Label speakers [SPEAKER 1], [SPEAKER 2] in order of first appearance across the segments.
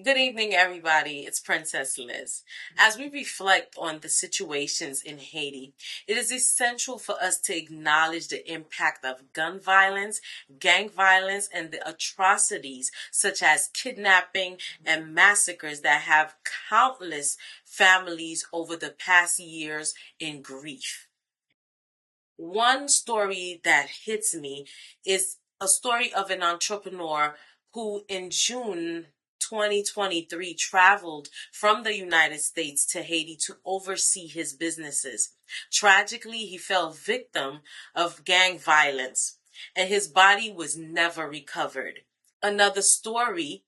[SPEAKER 1] Good evening, everybody. It's Princess Liz. As we reflect on the situations in Haiti, it is essential for us to acknowledge the impact of gun violence, gang violence, and the atrocities such as kidnapping and massacres that have countless families over the past years in grief. One story that hits me is a story of an entrepreneur who in June 2023 traveled from the United States to Haiti to oversee his businesses. Tragically, he fell victim of gang violence and his body was never recovered. Another story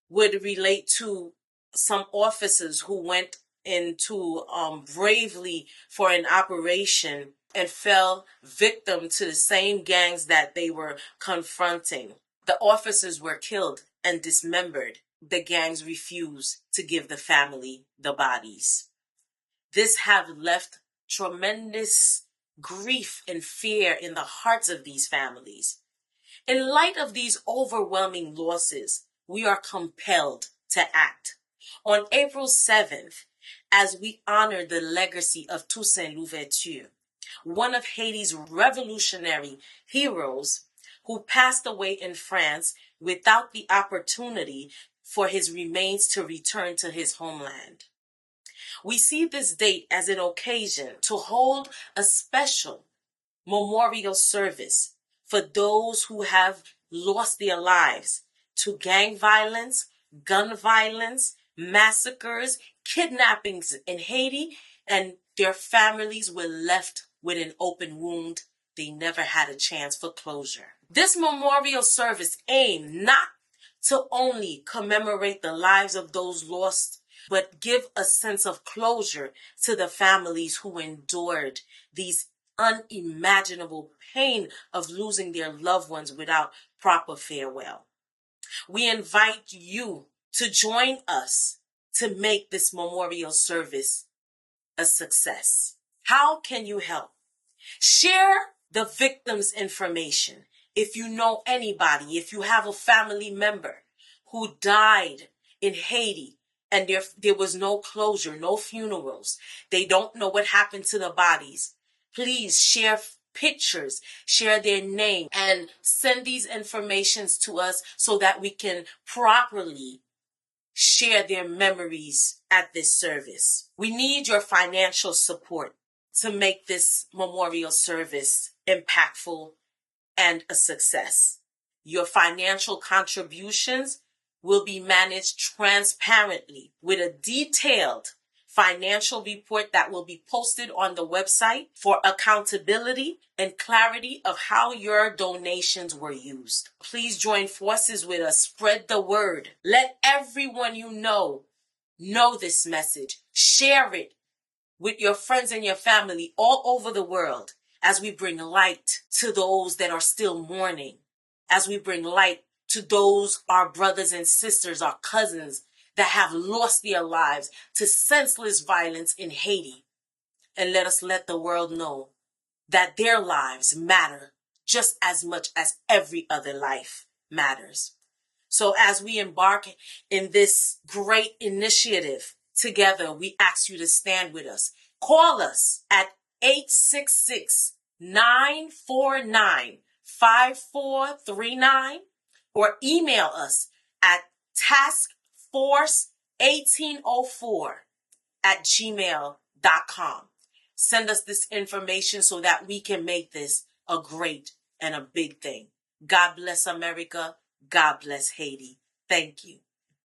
[SPEAKER 1] would relate to some officers who went into bravely for an operation and fell victim to the same gangs that they were confronting. The officers were killed and dismembered. The gangs refused to give the family the bodies. This have left tremendous grief and fear in the hearts of these families. In light of these overwhelming losses, we are compelled to act. On April 7th, as we honor the legacy of Toussaint Louverture, one of Haiti's revolutionary heroes who passed away in France without the opportunity for his remains to return to his homeland. We see this date as an occasion to hold a special memorial service for those who have lost their lives to gang violence, gun violence, massacres, kidnappings in Haiti, and their families were left with an open wound. They never had a chance for closure. This memorial service aimed not to only commemorate the lives of those lost, but give a sense of closure to the families who endured these unimaginable pain of losing their loved ones without proper farewell. We invite you to join us to make this memorial service a success. How can you help? Share the victim's information. If you know anybody, if you have a family member who died in Haiti and there was no closure, no funerals, they don't know what happened to the bodies, please share pictures, share their name, and send these informations to us so that we can properly share their memories at this service. We need your financial support to make this memorial service impactful and a success. Your financial contributions will be managed transparently with a detailed financial report that will be posted on the website for accountability and clarity of how your donations were used. Please join forces with us. Spread the word. Let everyone you know this message. Share it with your friends and your family all over the world as we bring light to those that are still mourning, as we bring light to those, our brothers and sisters, our cousins that have lost their lives to senseless violence in Haiti. And let us let the world know that their lives matter just as much as every other life matters. So as we embark in this great initiative together, we ask you to stand with us. Call us at 866-949-5439 or email us at taskforce1804@gmail.com. Send us this information so that we can make this a great and a big thing. God bless America. God bless Haiti. Thank you.